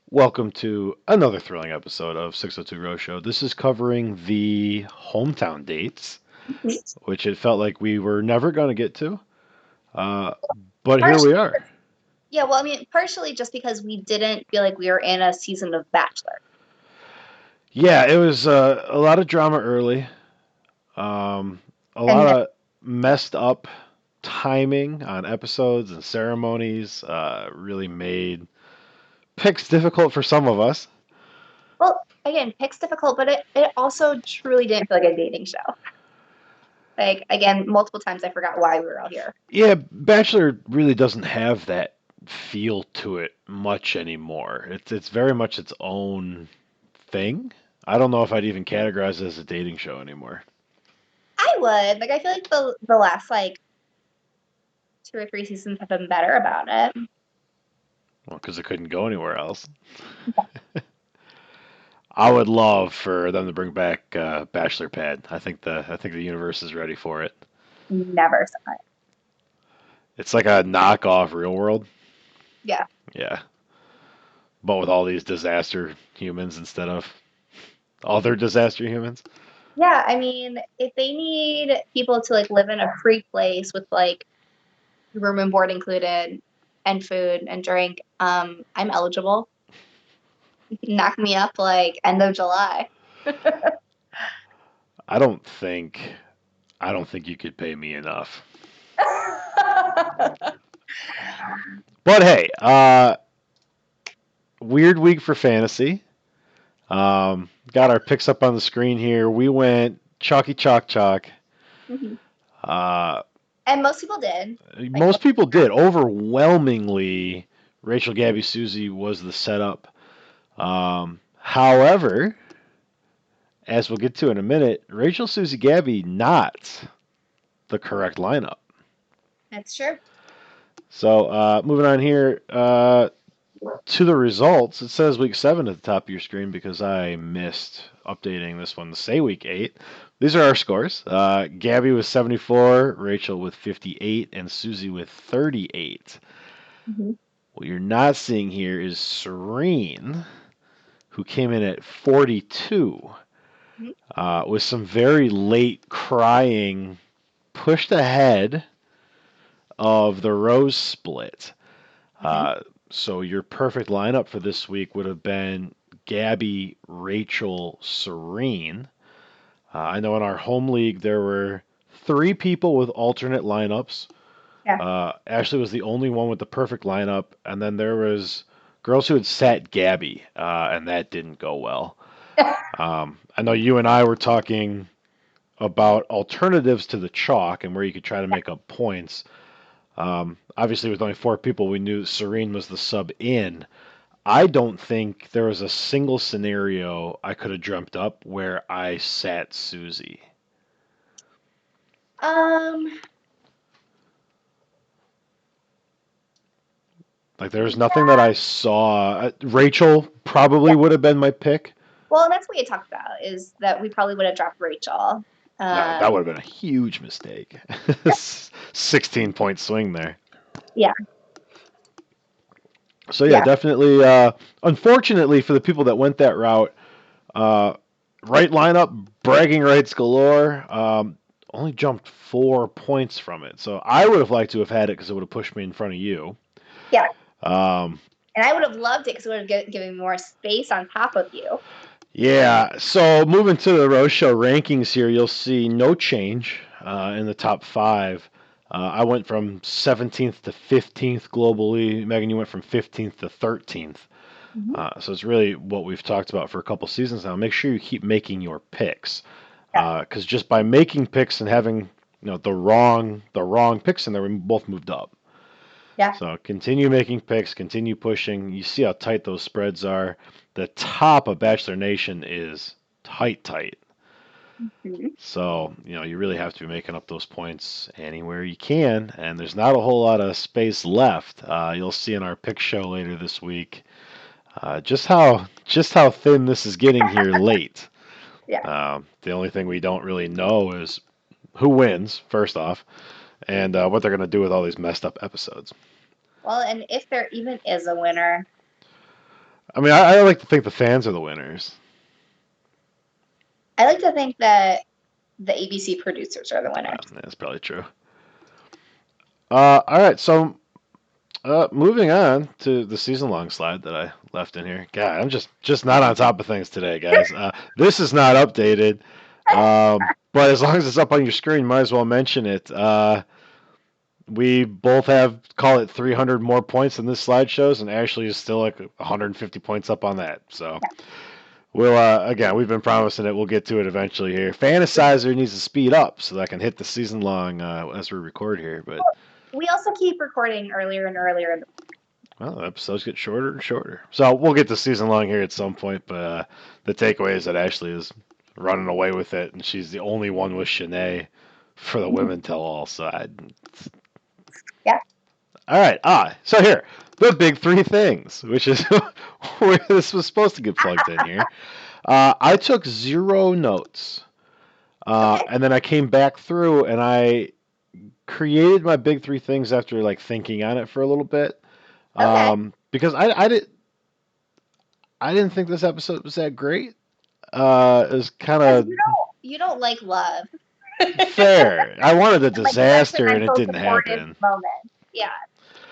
Welcome to another thrilling episode of 602 Row Show. This is covering the hometown dates, which it felt like we were never going to get to. Uh, but here we Partially, are. yeah, well, I mean, partially just because we didn't feel like we were in a season of Bachelor. Yeah, it was a lot of drama early, a lot And then, of messed up timing on episodes and ceremonies. Really made picks difficult for some of us. well, again, pick's difficult, but it also truly didn't feel like a dating show. Like, again, multiple times I forgot why we were all here. Yeah, Bachelor really doesn't have that feel to it much anymore. It's very much its own thing. I don't know if I'd even categorize it as a dating show anymore. I would. Like, I feel like the last, like, 2 or 3 seasons have been better about it. Well, because it couldn't go anywhere else. I would love for them to bring back Bachelor Pad. I think the universe is ready for it. Never saw it. It's like a knockoff Real World. Yeah. Yeah, but with all these disaster humans instead of other disaster humans. Yeah, I mean, if they need people to, like, live in a free place with, like, room and board included and food and drink, I'm eligible. Knock me up like end of July. I don't think I don't think you could pay me enough. But hey, weird week for fantasy. Got our picks up on the screen here. We went chalky chalk chalk. Mhm. Uh, And most people did. Like, most people did. Overwhelmingly, Rachel, Gabby, Susie was the setup. However, as we'll get to in a minute, Rachel, Susie, Gabby not the correct lineup. that's true. So moving on here to the results. It says week 7 at the top of your screen because I missed updating this one to say week 8. These are our scores. Gabby with 74, Rachel with 58, and Susie with 38. Mhm. What you're not seeing here is Serene, who came in at 42, Mhm. with some very late crying pushed ahead of the rose split. Mhm. So your perfect lineup for this week would have been Gabby, Rachel, Serene. I know in our home league there were 3 people with alternate lineups. Yeah. Ashley was the only one with the perfect lineup, and then there was girls who had sat Gabby, and that didn't go well. I know you and I were talking about alternatives to the chalk and where you could try to make up points. Obviously, with only 4 people, we knew Serene was the sub in. I don't think there was a single scenario I could have dreamt up where I sat Susie. Um Like, there's nothing that I saw. Rachel probably yeah. would have been my pick. Well, that's what we talked about is that we probably would have dropped Rachel. That would have been a huge mistake. 16-point swing there. Yeah. So, yeah, Yeah. definitely. Unfortunately, for the people that went that route, uh, right lineup, bragging rights galore. Only jumped 4 points from it. So I would have liked to have had it because it would have pushed me in front of you. Yeah. Um, And I would have loved it because it would have given me more space on top of you. yeah. So moving to the Rose Show rankings here, you'll see no change in the top 5. I went from 17th to 15th globally. Megan, you went from 15th to 13th. Mhm. So it's really what we've talked about for a couple seasons now. Make sure you keep making your picks, Yeah. because just by making picks and having the wrong picks in there, we both moved up. Yeah. So continue making picks, continue pushing. You see how tight those spreads are. The top of Bachelor Nation is tight, tight. Mhm. So, you really have to be making up those points anywhere you can, and there's not a whole lot of space left. You'll see in our pick show later this week just how thin this is getting here late. Yeah. The only thing we don't really know is who wins, first off, and what they're going to do with all these messed up episodes. Well, and if there even is a winner, I mean, I like to think the fans are the winners. I like to think that the ABC producers are the winners. That's probably true. All right, so moving on to the season-long slide that I left in here. God, I'm just not on top of things today, guys. This is not updated, but as long as it's up on your screen, might as well mention it. We both have, call it 300 more points than this slide shows, and Ashley is still like 150 points up on that. So we'll again, we've been promising it. We'll get to it eventually here. Fantasizer needs to speed up so that I can hit the season long as we record here. But we also keep recording earlier and earlier. well, the episodes get shorter and shorter. So we'll get to season long here at some point. But the takeaway is that Ashley is running away with it, and she's the only one with Shanae for the women tell all side. Yeah. All right. So here, the big three things, which is where this was supposed to get plugged in here. I took 0 notes, and then I came back through and I created my big three things after like thinking on it for a little bit. Because I didn't think this episode was that great. It was kind of you don't like love. fair. I wanted a disaster like, and it didn't happen. Moment. Yeah.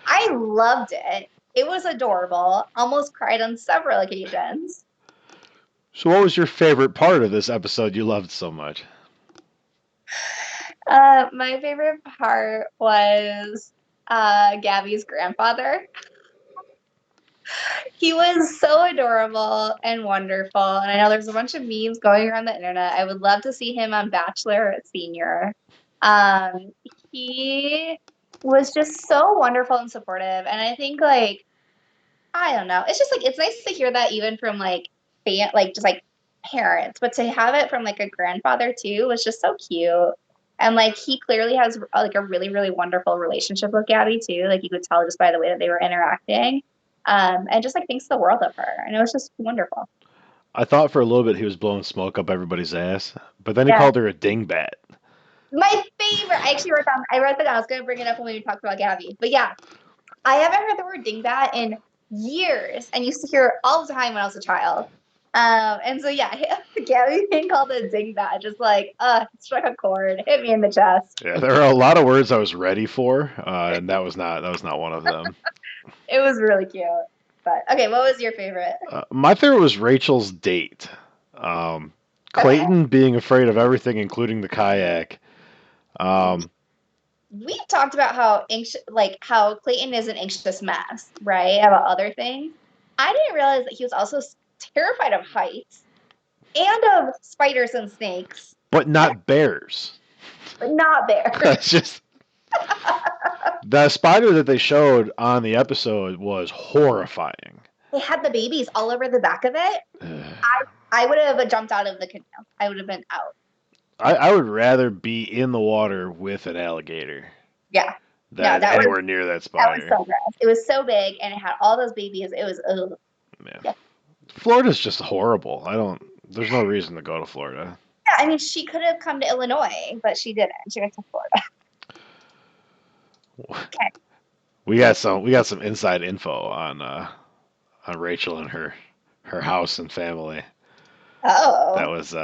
I loved it. It was adorable. Almost cried on several occasions. So what was your favorite part of this episode you loved so much? My favorite part was Gabby's grandfather. He was so adorable and wonderful. And I know there's a bunch of memes going around the internet. I would love to see him on Bachelor Senior. He was just so wonderful and supportive. And I think, like, I don't know. It's just like, it's nice to hear that even from like just like parents, but to have it from like a grandfather too was just so cute. And like, he clearly has like a really, really wonderful relationship with Gabby too. Like, you could tell just by the way that they were interacting. And just like thinks the world of her. And it was just wonderful. I thought for a little bit he was blowing smoke up everybody's ass, but then he called her a dingbat. My favorite. I actually wrote that down. I was going to bring it up when we talked about Gabby. But yeah, I haven't heard the word dingbat in years and used to hear it all the time when I was a child. And so yeah, Gabby being called a dingbat, just like, struck a chord, hit me in the chest. Yeah, there are a lot of words I was ready for, and that was not one of them. It was really cute. But okay, what was your favorite? My favorite was Rachel's date. Clayton being afraid of everything, including the kayak. We talked about how Clayton is an anxious mess, right? About other things. I didn't realize that he was also terrified of heights and of spiders and snakes. But not bears. But not bears. That's just the spider that they showed on the episode was horrifying. They had the babies all over the back of it. I would have jumped out of the canoe. I would have been out. I would rather be in the water with an alligator. Yeah. Than anywhere near that spider. That was so gross. It was so big and it had all those babies. It was yeah. Florida's just horrible. There's no reason to go to Florida. Yeah, I mean, she could have come to Illinois, but she didn't. She went to Florida. Okay. We got some inside info on Rachel and her house and family. Oh. That was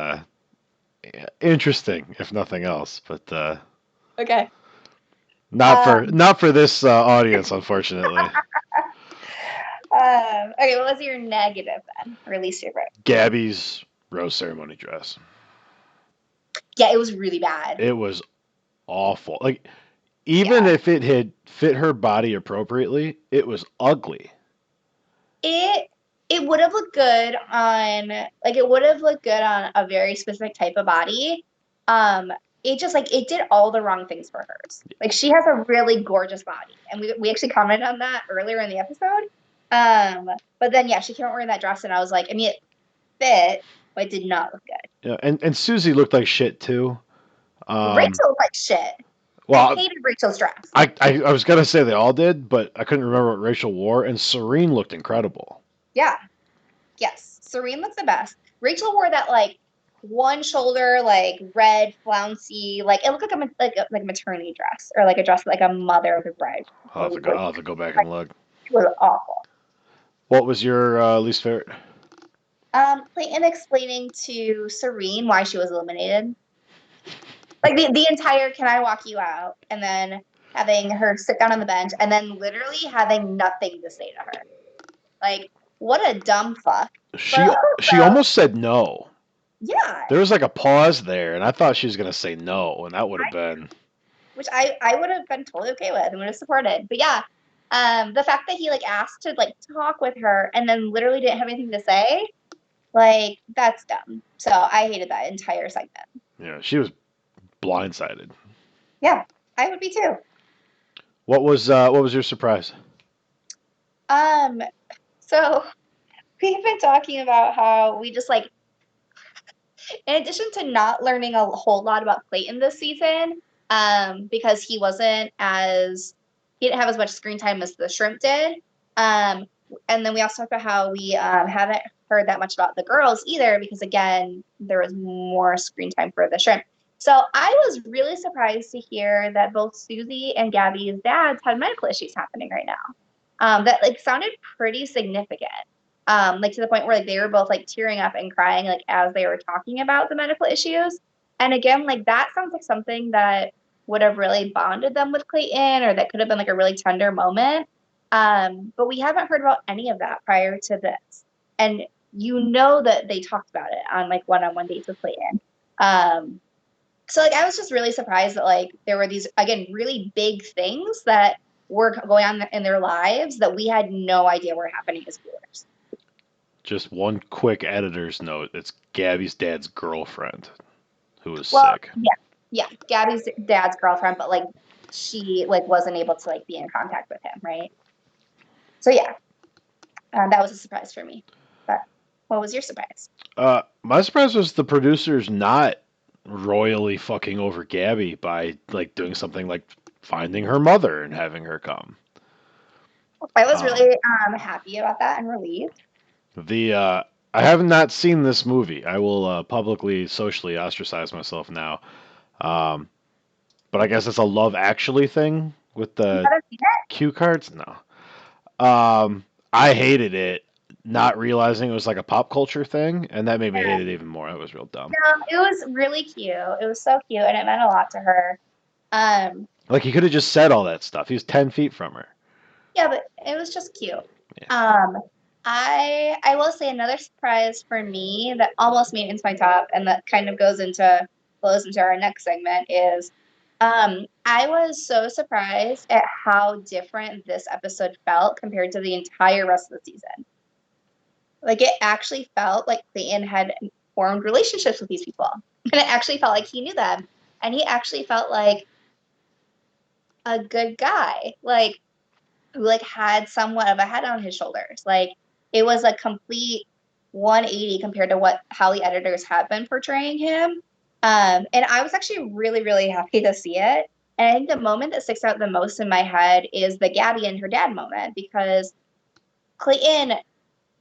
interesting, if nothing else. But okay. Not for this audience, unfortunately. Okay, what was your negative then? Or least favorite? Gabby's rose ceremony dress. Yeah, it was really bad. It was awful. Like, even if it had fit her body appropriately, it was ugly. It would have looked good on a very specific type of body. It just it did all the wrong things for hers. Like, she has a really gorgeous body, and we actually commented on that earlier in the episode. But then she came out wearing that dress, and I was like, I mean, it fit, but it did not look good. Yeah, and Susie looked like shit too. Rachel looked like shit. Well, I hated Rachel's dress. I was gonna say they all did, but I couldn't remember what Rachel wore, and Serene looked incredible. Yeah. Yes. Serene looked the best. Rachel wore that one shoulder like red, flouncy, like it looked like like a maternity dress or like a dress like a mother of the bride. I'll have to go back Like, and look. it was awful. What was your least favorite? Clayton explaining to Serene why she was eliminated. Like the entire "Can I walk you out?" and then having her sit down on the bench and then literally having nothing to say to her. Like, what a dumb fuck. But She also, almost said no. yeah, There was like a pause there, and I thought she was gonna say no, and that would have been. which I would have been totally okay with and would have supported. But yeah, the fact that he like asked to like talk with her and then literally didn't have anything to say, like that's dumb. So I hated that entire segment. Yeah, she was blindsided. Yeah, I would be too. What was your surprise? Um, so we've been talking about how we just like, in addition to not learning a whole lot about Clayton this season, because he didn't have as much screen time as the shrimp did. Um, and then we also talked about how we haven't heard that much about the girls either, because again, there was more screen time for the shrimp. So I was really surprised to hear that both Susie and Gabby's dads had medical issues happening right now. That like sounded pretty significant. Like to the point where like they were both like tearing up and crying like as they were talking about the medical issues. And again, like that sounds like something that would have really bonded them with Clayton, or that could have been like a really tender moment. But we haven't heard about any of that prior to this. And you know that they talked about it on like one-on-one dates with Clayton. Um, so like I was just really surprised that like there were these again really big things that were going on in their lives that we had no idea were happening as viewers. Just one quick editor's note. It's Gabby's dad's girlfriend who was Well, sick. yeah, Gabby's dad's girlfriend, but like she like wasn't able to like be in contact with him, right? So yeah, that was a surprise for me. But what was your surprise? My surprise was the producers not royally fucking over Gabby by like doing something like finding her mother and having her come. I was Um, really happy about that and relieved. the I have not seen this movie. I will publicly socially ostracize myself now. Um, but I guess it's a Love Actually thing with You the haven't seen it? cue cards. No, I hated it, not realizing it was like a pop culture thing, and that made me hate it even more. It was real dumb. No, it was really cute. It was so cute, and it meant a lot to her. Um, Like he could have just said all that stuff. He was 10 feet from her. yeah, but it was just cute. Yeah. Um, I will say another surprise for me that almost made it into my top, and that kind of flows into our next segment is I was so surprised at how different this episode felt compared to the entire rest of the season. Like it actually felt like Clayton had formed relationships with these people. And it actually felt like he knew them. And he actually felt like a good guy. Like who like had somewhat of a head on his shoulders. Like it was a complete 180 compared to what how the editors have been portraying him. And I was actually really, really happy to see it. And I think the moment that sticks out the most in my head is the Gabby and her dad moment, because Clayton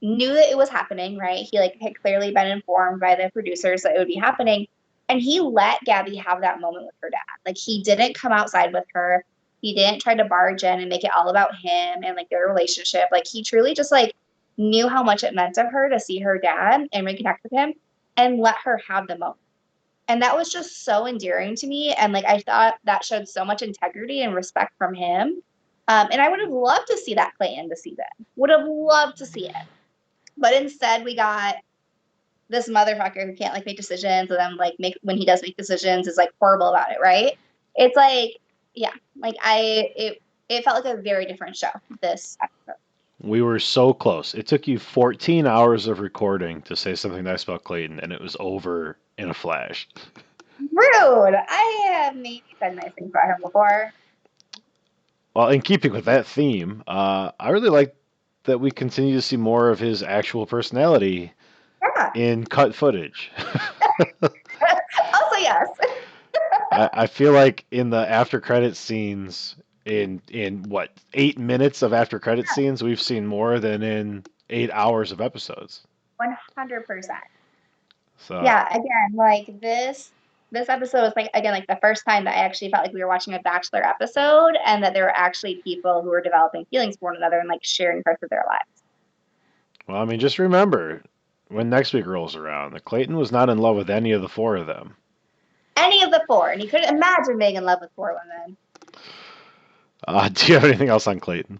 knew that it was happening, right? He like had clearly been informed by the producers that it would be happening. And he let Gabby have that moment with her dad. Like he didn't come outside with her. He didn't try to barge in and make it all about him and like their relationship. Like he truly just like knew how much it meant to her to see her dad and reconnect with him and let her have the moment. And that was just so endearing to me. And like I thought that showed so much integrity and respect from him. And I would have loved to see that play in the season. Would have loved to see it. But instead, we got this motherfucker who can't like make decisions, and then like make when he does make decisions is like horrible about it, right? It's like, yeah, like it felt like a very different show this episode. We were so close. It took you 14 hours of recording to say something nice about Clayton, and it was over in a flash. Rude. I have maybe said nice things about him before. Well, in keeping with that theme, I really like that we continue to see more of his actual personality Yeah. in cut footage. Also, yes. I feel like in the after credit scenes, in what 8 minutes of after credit scenes, we've seen more than in 8 hours of episodes. 100%. So, Yeah, again, like this episode was like again like the first time that I actually felt like we were watching a Bachelor episode and that there were actually people who were developing feelings for one another and like sharing parts of their lives. well, I mean, just remember when next week rolls around that Clayton was not in love with any of the four of them. Any of the four, and he couldn't imagine being in love with four women. Do you have anything else on Clayton?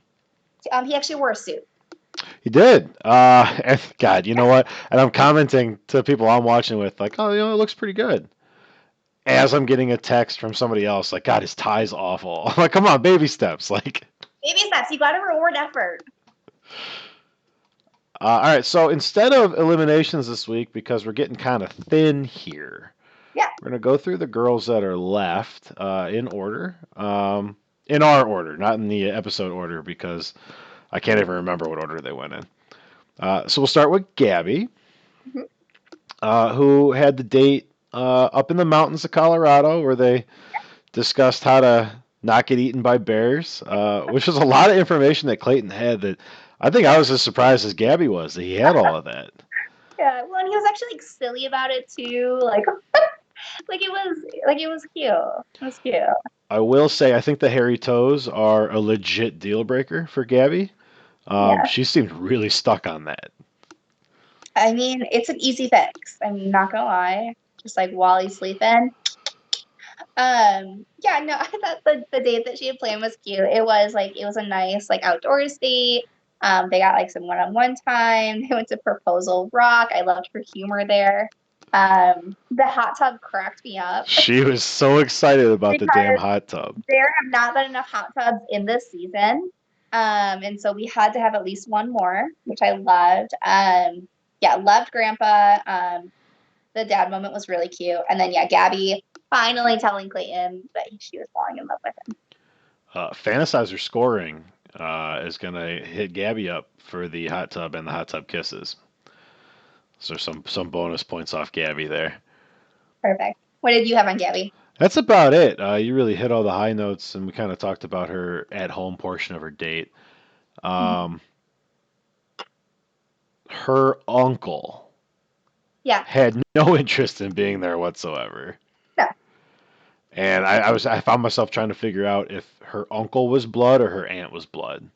He actually wore a suit. He did. And God, you know what? And I'm commenting to people I'm watching with, like, oh, it looks pretty good. As I'm getting a text from somebody else, like, God, his tie's awful. I'm like, come on, baby steps. Like, Baby steps. You got to reward effort. all right. So instead of eliminations this week, because we're getting kind of thin here, Yeah. we're gonna go through the girls that are left in order, in our order, not in the episode order, because I can't even remember what order they went in. So we'll start with Gabby, Mm-hmm. who had the date up in the mountains of Colorado, where they discussed how to not get eaten by bears, which was a lot of information that Clayton had. That I think I was as surprised as Gabby was that he had all of that. Yeah. Well, and he was actually like silly about it too. Like it was cute. It was cute. I will say I think the hairy toes are a legit deal breaker for Gabby. Yeah. She seemed really stuck on that. I mean, it's an easy fix. I'm not gonna lie. Just like while he's sleeping. Yeah, no, I thought the date that she had planned was cute. It was a nice like outdoors date. They got like some one-on-one time. They went to Proposal Rock. I loved her humor there. The hot tub cracked me up She was so excited about the damn because hot tub. there have not been enough hot tubs in this season. And so we had to have at least one more, which I loved. Yeah, loved Grandpa. The dad moment was really cute. And then yeah, Gabby finally telling Clayton that she was falling in love with him. Fantasizer scoring is gonna hit Gabby up for the hot tub and the hot tub kisses. So some bonus points off Gabby there. Perfect. What did you have on Gabby? That's about it. You really hit all the high notes, and we kind of talked about her at home portion of her date. Mhm. Um, her uncle Yeah. had no interest in being there whatsoever. No. And I found myself trying to figure out if her uncle was blood or her aunt was blood,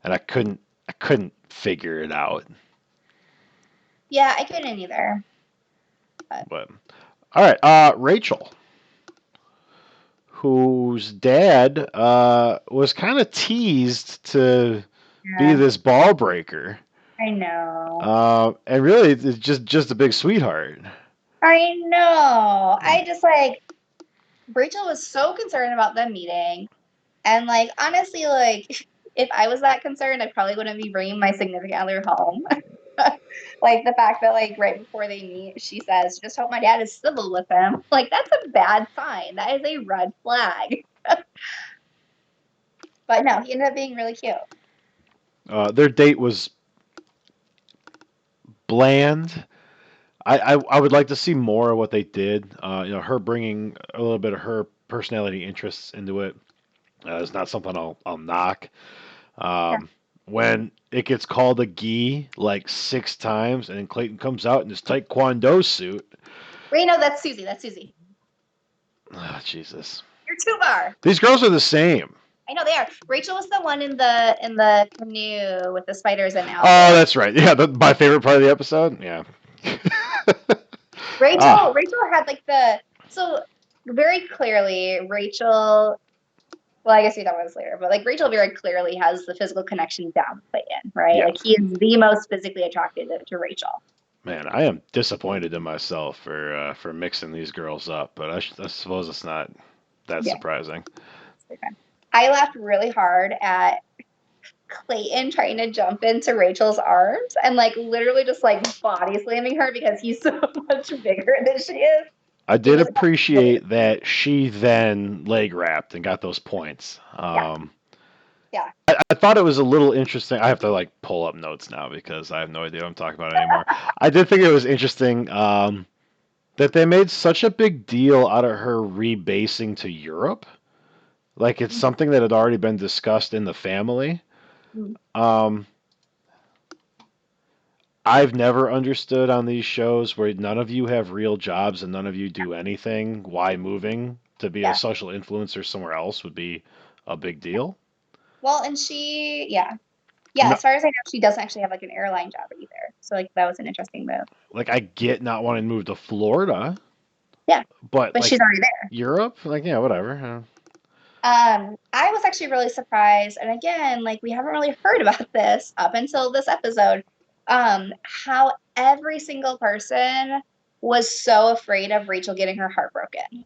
and I couldn't figure it out. Yeah, I couldn't either. But But all right, Rachel, whose dad was kind of teased to be yeah, this ball breaker, I know. and really it's just a big sweetheart. I know. I just like Rachel was so concerned about them meeting. And like honestly, like if I was that concerned, I probably wouldn't be bringing my significant other home. Like the fact that like right before they meet, she says, "Just hope my dad is civil with him." Like that's a bad sign. That is a red flag. But no, he ended up being really cute. Their date was bland. I would like to see more of what they did. Her bringing a little bit of her personality interests into it is not something I'll knock. Yeah. Um, when it gets called a gi like 6 times, and then Clayton comes out in his taekwondo suit. Wait, no, that's Susie. That's Susie. Oh, Jesus. You're too far. These girls are the same. I know they are. Rachel was the one in the canoe with the spiders and Oh, alligators. that's right. Yeah, my favorite part of the episode. Yeah. Rachel ah, Rachel had like the so very clearly Rachel. Well, I guess we thought it was later, but like Rachel very clearly has the physical connection down with Clayton, right? yeah. Like he is the most physically attracted to Rachel. Man, I am disappointed in myself for mixing these girls up, but I suppose it's not that Yeah. surprising. I laughed really hard at Clayton trying to jump into Rachel's arms and like literally just like body slamming her because he's so much bigger than she is. I It did was appreciate that she then leg wrapped and got those points. yeah, yeah. I thought it was a little interesting. I have to like pull up notes now because I have no idea what I'm talking about anymore. I did think it was interesting that they made such a big deal out of her rebasing to Europe. Like it's something that had already been discussed in the family. Mhm. Um, I've never understood on these shows where none of you have real jobs and none of you do anything, why moving to be a Yeah. social influencer somewhere else would be a big deal. Well, and yeah, I'm as not, far as I know, she doesn't actually have like an airline job either. So like that was an interesting move. like I get not wanting to move to Florida, Yeah, but but like she's already there. Europe, like yeah, whatever. I was actually really surprised, and again, like we haven't really heard about this up until this episode. How every single person was so afraid of Rachel getting her heart broken.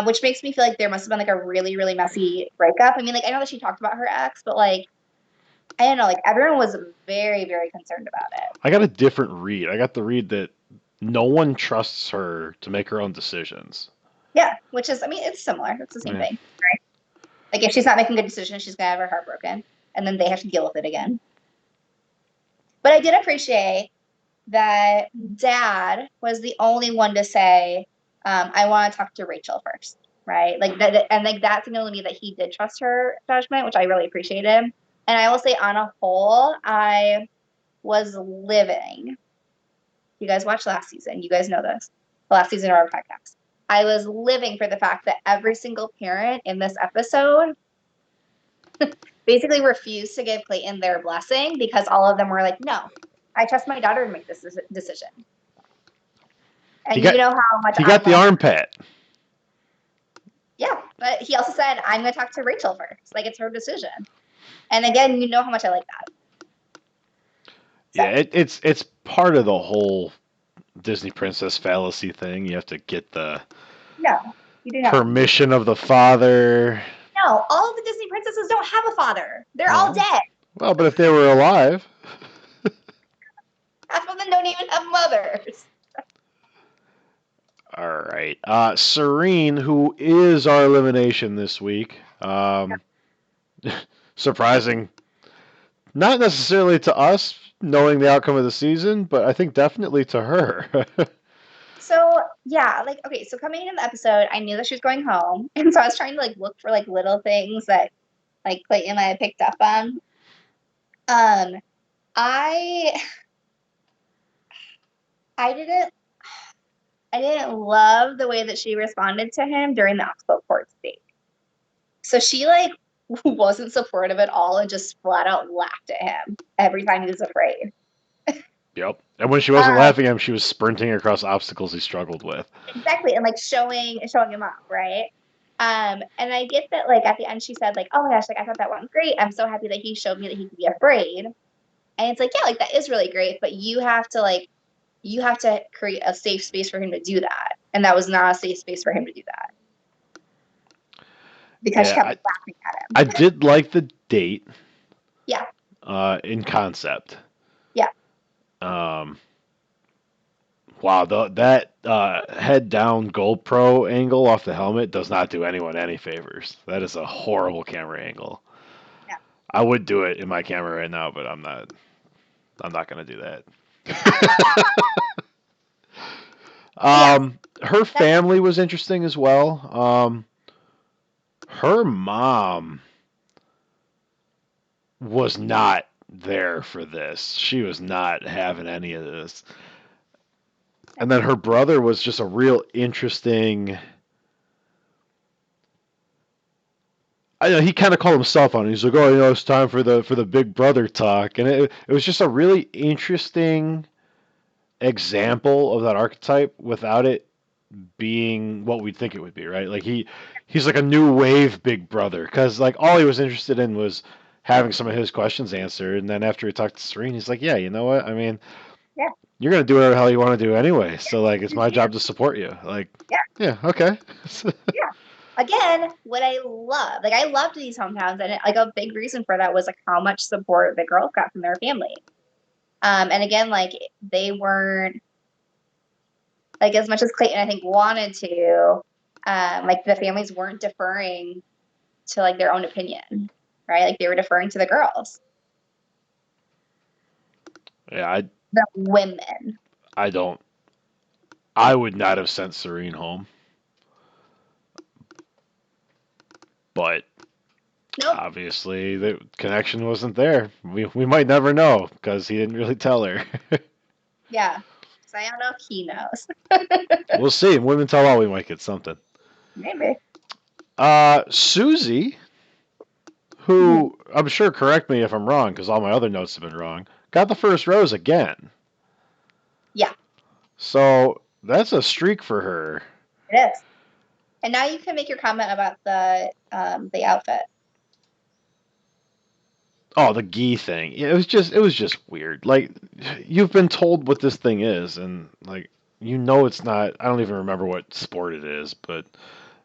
Which makes me feel like there must have been like a really, really messy breakup. I mean, like I know that she talked about her ex, but like I don't know, like everyone was very, very concerned about it. I got a different read. I got the read that no one trusts her to make her own decisions. Yeah, which is, I mean, it's similar. It's the same Yeah. thing, right? Like if she's not making good decisions, she's gonna have her heart broken, and then they have to deal with it again. But I did appreciate that Dad was the only one to say, "I want to talk to Rachel first," right? Like that, and like that signaled to me that he did trust her judgment, which I really appreciated. And I will say, on a whole, I was living. You guys watched last season. You guys know this. The last season of our podcast. I was living for the fact that every single parent in this episode basically refused to give Clayton their blessing because all of them were like, no, I trust my daughter to make this decision. He And you got know how much he I got the love, arm pat. yeah. But he also said, I'm going to talk to Rachel first. Like, it's her decision. And again, you know how much I like that. So, Yeah, it's part of the whole Disney princess fallacy thing. You have to get the no, you do not. permission of the father. No, all of the Disney princesses don't have a father. They're all Oh, dead. well, but if they were alive. Half of them don't even have mothers. All right. Serene, who is our elimination this week. Surprising, not necessarily to us, knowing the outcome of the season, but I think definitely to her. So yeah, like okay, so coming into the episode, I knew that she was going home, and so I was trying to like look for like little things that like Clayton and I had picked up on. Um, I I didn't I didn't love the way that she responded to him during the Oxbow court date. So she like wasn't supportive at all and just flat out laughed at him every time he was afraid. Yep. And when she wasn't Um, laughing at him, she was sprinting across obstacles he struggled with. exactly, and like showing him up, right? And I get that like at the end she said like, oh my gosh, like I thought that went great. I'm so happy that he showed me that he could be afraid. And it's like, yeah, like that is really great, but you have to create a safe space for him to do that. And that was not a safe space for him to do that. Because she Yeah, kept laughing at I him. did like the date Yeah. in concept. Yeah. Um, wow, that head down GoPro angle off the helmet does not do anyone any favors. That is a horrible camera angle. Yeah. I would do it in my camera right now, but I'm not. I'm not gonna do that. But yeah, Her that family was interesting as well. Her mom was not there for this. She was not having any of this. And then her brother was just a real interesting. I know he kind of called himself on it. He's like, "Oh, it's time for the big brother talk," and it was just a really interesting example of that archetype without it being what we'd think it would be, right? Like he's like a new wave big brother because like all he was interested in was having some of his questions answered, and then after he talked to Serene, he's like, "Yeah, you know what? I mean, yeah. you're gonna do whatever the hell you want to do anyway. So like, it's my Yeah. job to support you. Like, Yeah. yeah, okay." Yeah. Again, what I love, like I loved these hometowns, and like a big reason for that was like how much support the girls got from their family. And again, like they weren't like as much as Clayton I think wanted to, like the families weren't deferring to like their own opinion, right? Like they were deferring to the girls, Yeah, the women. I don't. I would not have sent Serene home, but Nope. Obviously, the connection wasn't there. We might never know because he didn't really tell her. Yeah. So I don't know if he knows. We'll see. Women tell all. We might get something. Maybe. Susie, Mhm. who I'm sure correct me if I'm wrong because all my other notes have been wrong, got the first rose again. Yeah, So that's a streak for her. it is. And now you can make your comment about the outfit. Oh, the gi thing. Yeah, it was just weird. Like you've been told what this thing is, and like it's not. I don't even remember what sport it is, but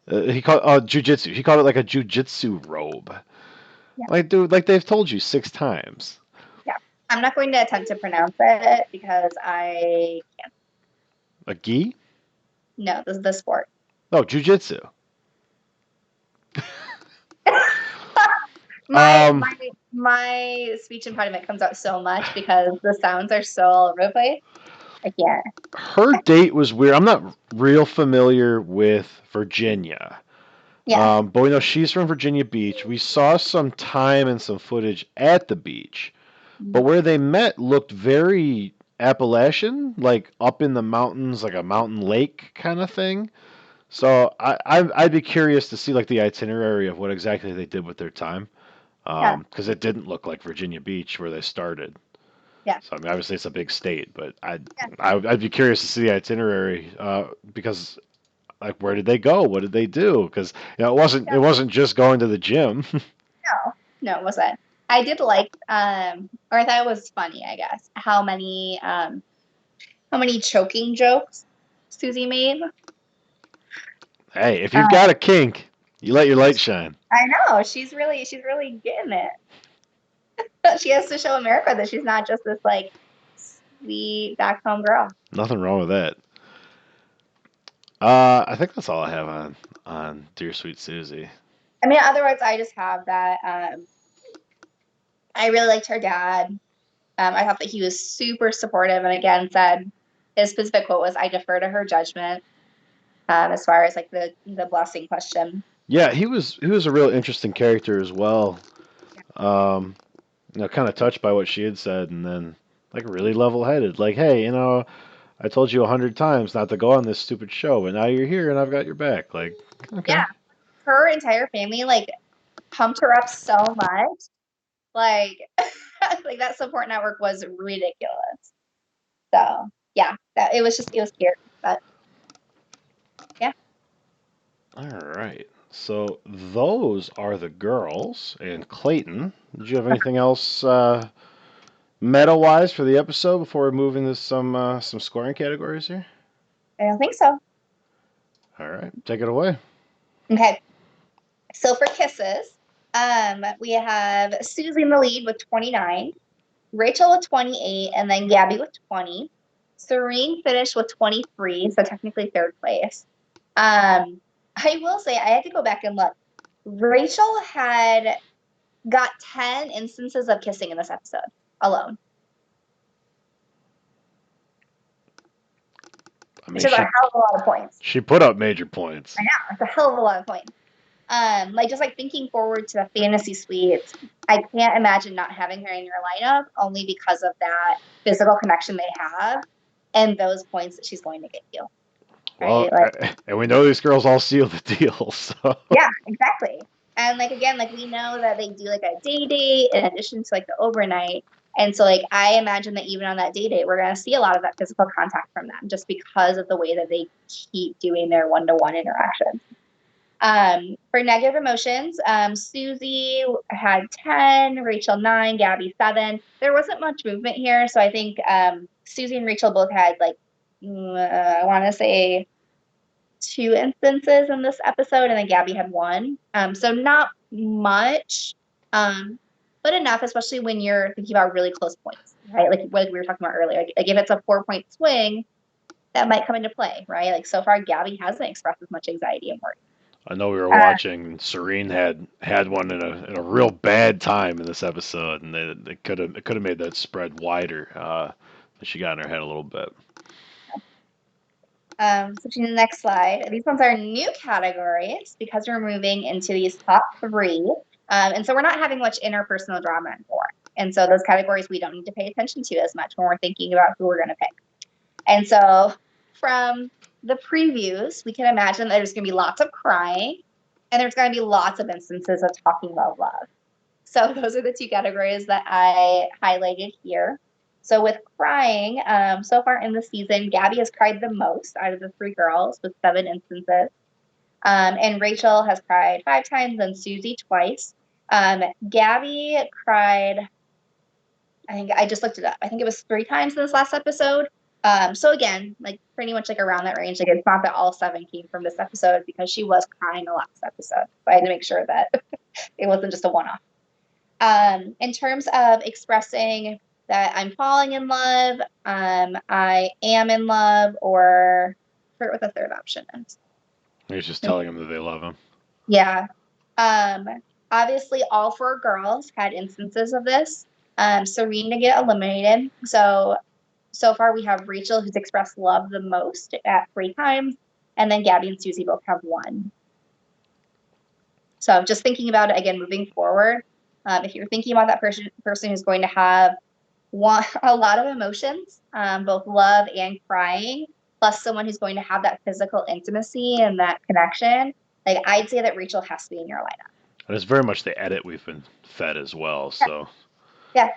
he called jujitsu. He called it like a jujitsu robe. Yeah, Like dude, like they've told you 6 times. yeah. I'm not going to attempt to pronounce it because I can't. A gi? No, this is the sport. No, jujitsu. my Um, my my speech impediment comes out so much because the sounds are so all over the place. I can't. her date was weird. I'm not real familiar with Virginia. Yeah, But we know she's from Virginia Beach. We saw some time and some footage at the beach. But where they met looked very Appalachian, like up in the mountains, like a mountain lake kind of thing. So I'd be curious to see like the itinerary of what exactly they did with their time, yeah, because it didn't look like Virginia Beach where they started. yeah, So I mean, obviously it's a big state, but yeah, I'd be curious to see the itinerary, because like where did they go? What did they do? Because it yeah. wasn't just going to the gym. No, no, it wasn't. I did like, or I thought it was funny, I guess, how many choking jokes Susie made. Hey, if you've Um, got a kink, you let your light shine. I know she's really getting it. She has to show America that she's not just this like sweet back home girl. Nothing wrong with that. I think that's all I have on Dear Sweet Susie. I mean, otherwise, I just have that. I really liked her dad. I thought that he was super supportive, and again, said his specific quote was, "I defer to her judgment." As far as like the blessing question. Yeah, he was a real interesting character as well. Um, kind of touched by what she had said, and then like really level-headed. Like, hey, I told you 100 times not to go on this stupid show, but now you're here and I've got your back. Like, okay. Yeah, her entire family like pumped her up so much. Like, like that support network was ridiculous. So yeah, that it was scary, but yeah. All right. So those are the girls. And Clayton, did you have anything else meta-wise for the episode before we move into some scoring categories here? I don't think so. All right, take it away. Okay, so for kisses, we have Susie in the lead with 29, Rachel with 28, and then Gabby with 20. Serene finished with 23, so technically third place. I will say I had to go back and look. Rachel had got 10 instances of kissing in this episode alone, I which mean, is a she hell of a lot of points. she put up major points. I know, it's a hell of a lot of points. Like just like thinking forward to the fantasy suites, I can't imagine not having her in your lineup only because of that physical connection they have and those points that she's going to get you. Well, Right? Like, and we know these girls all seal the deal. So yeah, exactly. And like again, like we know that they do like a day date in addition to like the overnight. And so like I imagine that even on that day date, we're gonna see a lot of that physical contact from them just because of the way that they keep doing their one-to-one interactions. For negative emotions, Susie had 10, Rachel 9, Gabby 7. There wasn't much movement here. So I think Susie and Rachel both had like, I want to say 2 instances in this episode, and then Gabby had 1. So not much, but enough, especially when you're thinking about really close points, right? Like what we were talking about earlier. Like if it's a 4-point swing, that might come into play, right? Like so far, Gabby hasn't expressed as much anxiety and worry. I know we were Uh, watching. Serene had one in a real bad time in this episode, and they could have made that spread wider. She got in her head a little bit. Switching to the next slide. These ones are new categories because we're moving into these top 3. And so we're not having much interpersonal drama anymore. And so those categories we don't need to pay attention to as much when we're thinking about who we're going to pick. And so from the previews, we can imagine that there's going to be lots of crying and there's going to be lots of instances of talking about love. So those are the two categories that I highlighted here. So with crying, so far in the season, Gabby has cried the most out of the three girls with 7 instances. And Rachel has cried 5 times and Susie twice. Gabby cried, I think I just looked it up. I think it was 3 times in this last episode. So again, like pretty much like around that range. Like it's not that all 7 came from this episode because she was crying the last episode. So I had to make sure that it wasn't just a one-off. In terms of expressing that I'm falling in love, I am in love, or I forget what the third option is. He's just telling them that they love him. Yeah. Um, Obviously, all 4 girls had instances of this. Serene to get eliminated. So far we have Rachel who's expressed love the most at 3 times, and then Gabby and Susie both have 1. So just thinking about it again, moving forward, if you're thinking about that person who's going to have a lot of emotions, both love and crying, plus someone who's going to have that physical intimacy and that connection, like I'd say that Rachel has to be in your lineup. And it's very much the edit we've been fed as well. So Yeah,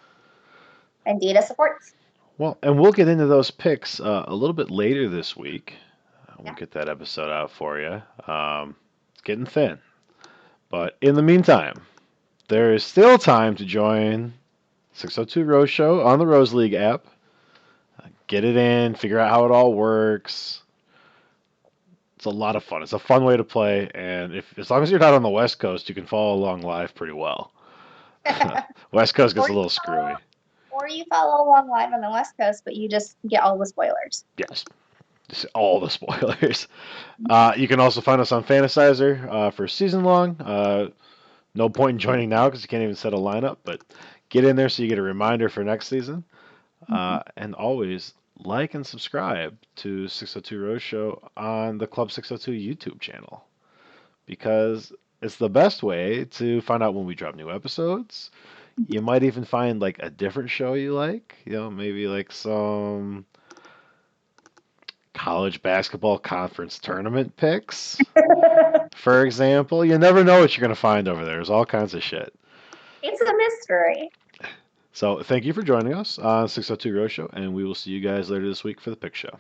and data supports. well, and we'll get into those picks a little bit later this week. We'll get that episode out for you. It's getting thin, but in the meantime, there is still time to join 602 Rose Show on the Rose League app. Get it in, figure out how it all works. It's a lot of fun. It's a fun way to play, and if as long as you're not on the West Coast, you can follow along live pretty well. West Coast gets a little screwy. Or you follow along live on the West Coast, but you just get all the spoilers. Yes, just all the spoilers. You can also find us on Fantasizer for season long. No point in joining now because you can't even set a lineup, but get in there so you get a reminder for next season. And always like and subscribe to 602 Rose Show on the Club 602 YouTube channel because it's the best way to find out when we drop new episodes. You might even find like a different show you like, maybe like some college basketball conference tournament picks, for example. You never know what you're going to find over there. There's all kinds of shit. It's a mystery. So thank you for joining us on 602 Rose Show, and we will see you guys later this week for the pick show.